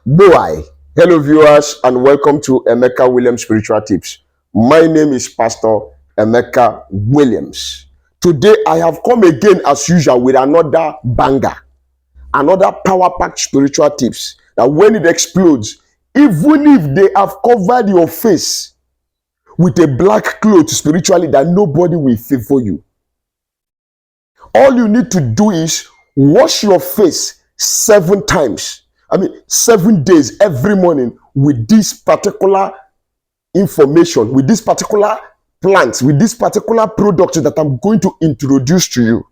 Boy, hello viewers and welcome to Emeka Williams Spiritual Tips. My name is Pastor Emeka Williams. Today I have come again as usual with another banger, another power-packed spiritual tips that when it explodes, even if they have covered your face with a black cloth spiritually, that nobody will favor you. All you need to do is wash your face 7 times. 7 days every morning with this particular information, with this particular plant, with this particular product that I'm going to introduce to you.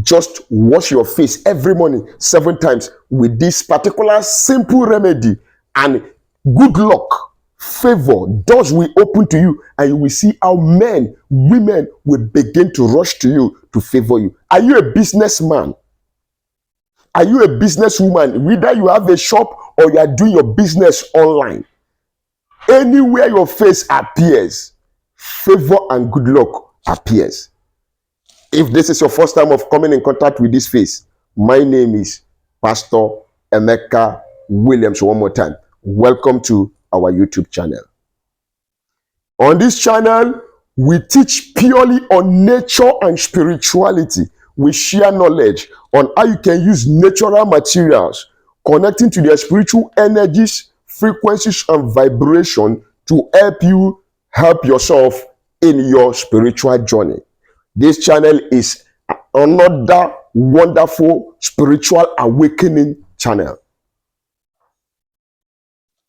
Just wash your face every morning 7 times with this particular simple remedy, and good luck, favor, doors will open to you, and you will see how men, women will begin to rush to you to favor you. Are you a businessman? Are you a businesswoman? Whether you have a shop or you are doing your business online, anywhere your face appears, favor and good luck appears. If this is your first time of coming in contact with this face, my name is Pastor Emeka Williams. One more time, welcome to our YouTube channel. On this channel, we teach purely on nature and spirituality. We share knowledge on how you can use natural materials, connecting to their spiritual energies, frequencies, and vibration to help yourself in your spiritual journey. This channel is another wonderful spiritual awakening channel.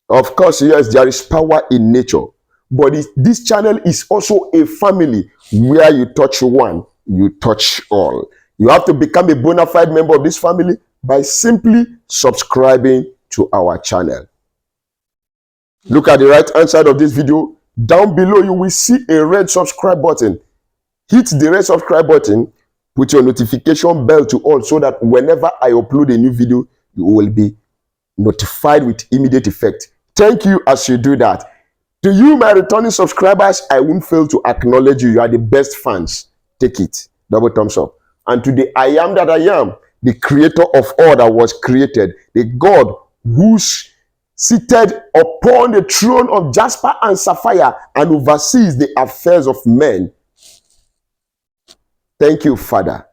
Of course, yes, there is power in nature, but this channel is also a family where you touch one, you touch all. You have to become a bona fide member of this family by simply subscribing to our channel. Look at the right hand side of this video. Down below, you will see a red subscribe button. Hit the red subscribe button, put your notification bell to on so that whenever I upload a new video, you will be notified with immediate effect. Thank you as you do that. To you, my returning subscribers, I won't fail to acknowledge you. You are the best fans. Take it. Double thumbs up. And to the I am that I am, the creator of all that was created, the God who's seated upon the throne of jasper and sapphire and oversees the affairs of men. Thank you, Father,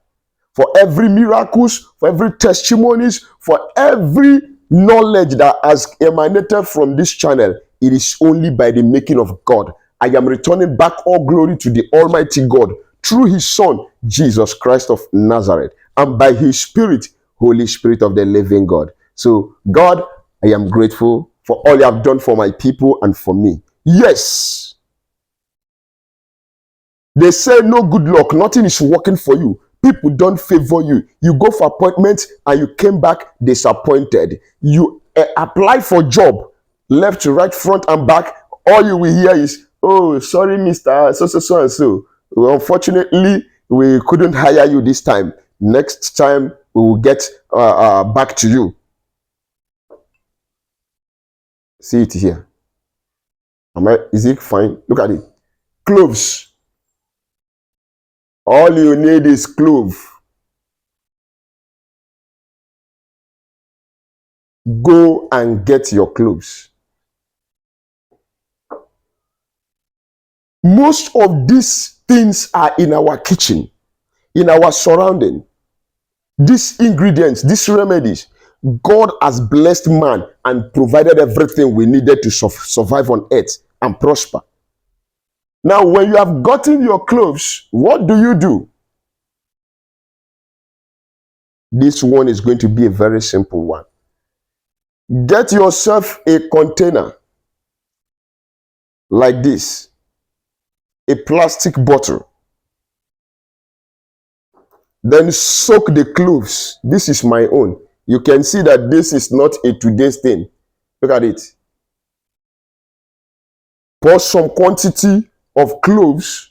for every miracles, for every testimonies, for every knowledge that has emanated from this channel. It is only by the making of God. I am returning back all glory to the Almighty God through his Son, Jesus Christ of Nazareth, and by his Spirit, Holy Spirit of the living God. So, God, I am grateful for all you have done for my people and for me. Yes, they say no good luck, nothing is working for you. People don't favor you. You go for appointments and you came back disappointed. You apply for job, left to right, front and back. All you will hear is, oh, sorry, Mr. So and so. Unfortunately, we couldn't hire you this time. Next time, we will get back to you. See it here. Is it fine? Look at it. Cloves. All you need is clove. Go and get your cloves. Most of these things are in our kitchen, in our surrounding. These ingredients, these remedies, God has blessed man and provided everything we needed to survive on earth and prosper. Now, when you have gotten your cloves, what do? This one is going to be a very simple one. Get yourself a container like this, a plastic bottle. Then soak the cloves. This is my own. You can see that this is not a today's thing. Look at it. Pour some quantity of cloves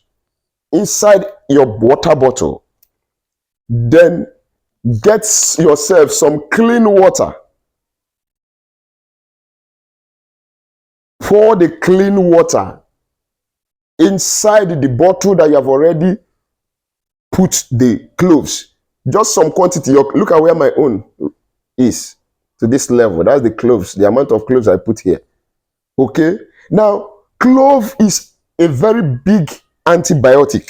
inside your water bottle. Then get yourself some clean water. Pour the clean water inside the bottle that you have already put the cloves. Just some quantity. Look at where my own is. to this level. That's the cloves, the amount of cloves I put here. Okay? Now, clove is a very big antibiotic.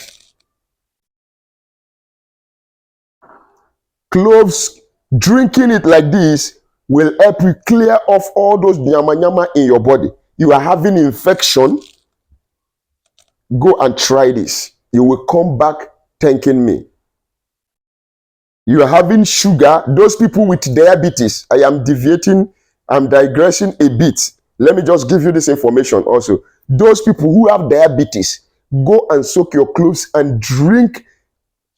Cloves, drinking it like this will help you clear off all those nyama nyama in your body. You are having infection, go and try this. You will come back thanking me. You are having sugar, those people with diabetes. I am deviating, I'm digressing a bit. Let me just give you this information also. Those people who have diabetes, go and soak your cloves and drink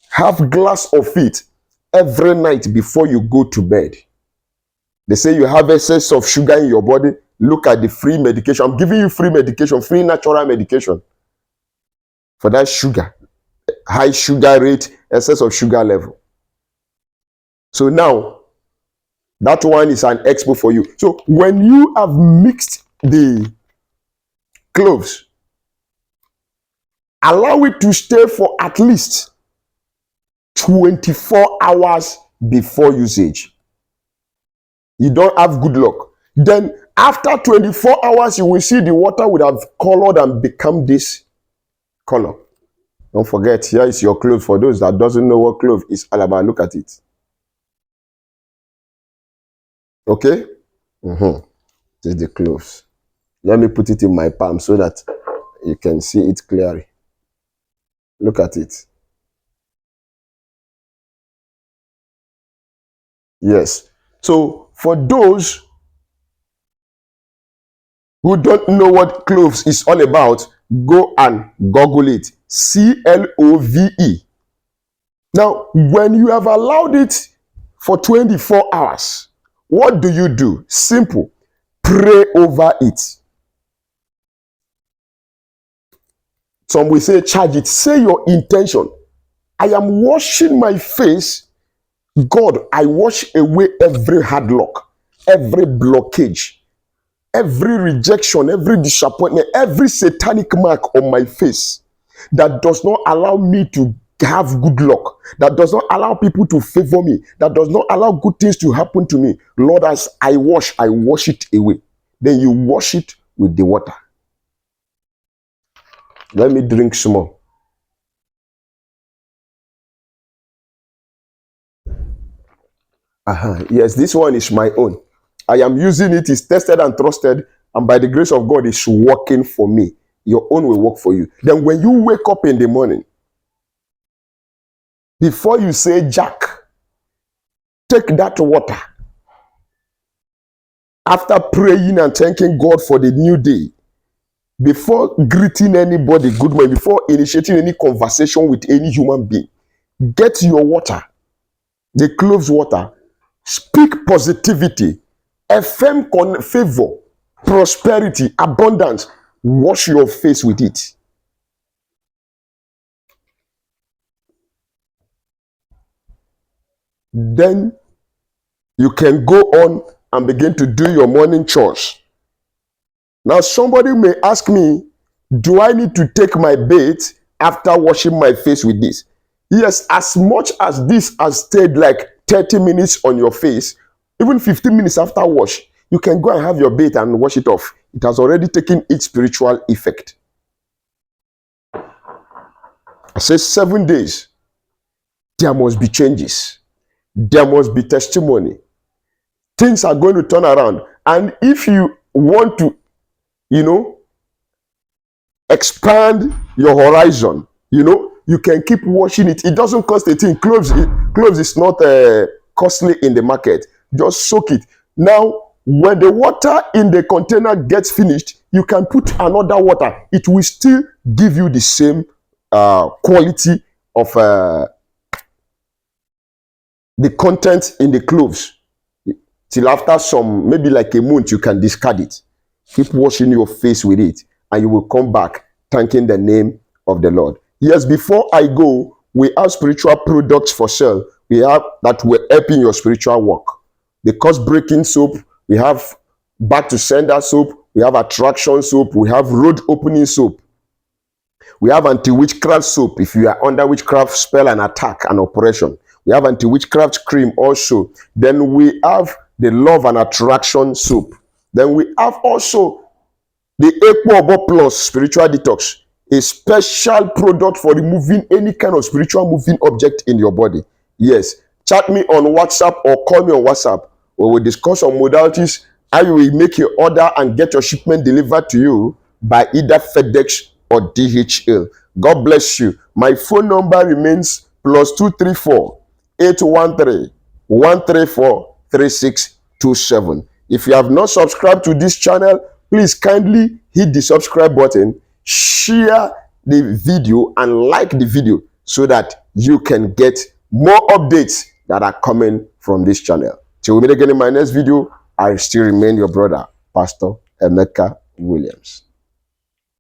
half glass of it every night before you go to bed. They say you have excess of sugar in your body. Look at the free medication. I'm giving you free medication, free natural medication for that sugar, high sugar rate, excess of sugar level. So now, that one is an expo for you. So when you have mixed the cloves, allow it to stay for at least 24 hours before usage. You don't have good luck. Then after 24 hours, you will see the water would have colored and become this color. Don't forget, here is your clove. For those that doesn't know what clove is all about, look at it. Okay? This is the cloves. Let me put it in my palm so that you can see it clearly. Look at it. Yes. So for those who don't know what cloves is all about, go and Google it. CLOVE. Now, when you have allowed it for 24 hours, what do? Simple. Pray over it. Some will say, charge it. Say your intention. I am washing my face. God, I wash away every hard luck, every blockage, every rejection, every disappointment, every satanic mark on my face that does not allow me to have good luck, that does not allow people to favor me, that does not allow good things to happen to me. Lord, as I wash it away. Then you wash it with the water. Let me drink some more. Yes, this one is my own. I am using it, it's tested and trusted, and by the grace of God, it's working for me. Your own will work for you. Then when you wake up in the morning, before you say Jack, take that water. After praying and thanking God for the new day, before greeting anybody good morning, before initiating any conversation with any human being, get your water, the Cloves Water, speak positivity, affirm favor, prosperity, abundance, wash your face with it. Then you can go on and begin to do your morning chores. Now somebody may ask me, do I need to take my bath after washing my face with this? Yes, as much as this has stayed like 30 minutes on your face, even 15 minutes after wash, you can go and have your bath and wash it off. It has already taken its spiritual effect. I say 7 days, there must be changes. There must be testimony. Things are going to turn around. And if you want to, expand your horizon, you can keep washing it. It doesn't cost a thing. Cloves is not costly in the market. Just soak it. Now, when the water in the container gets finished, you can put another water. It will still give you the same quality of the content in the cloves. Till after some, maybe like a month, you can discard it. Keep washing your face with it, and you will come back thanking the name of the Lord. Yes, before I go, we have spiritual products for sale. We have that will help in your spiritual work. The curse breaking soap, we have back to sender soap, we have attraction soap, we have road opening soap. We have anti-witchcraft soap if you are under witchcraft spell and attack and operation. We have anti-witchcraft cream also. Then we have the love and attraction soap. Then we have also the Ekpo Plus spiritual detox, a special product for removing any kind of spiritual moving object in your body. Yes, chat me on WhatsApp or call me on WhatsApp. We will discuss on modalities, how you will make your order and get your shipment delivered to you by either FedEx or DHL. God bless you. My phone number remains +234 813 134 3627. If you have not subscribed to this channel, please kindly hit the subscribe button, share the video and like the video so that you can get more updates that are coming from this channel. Till we meet again in my next video, I still remain your brother, Pastor Emeka Williams.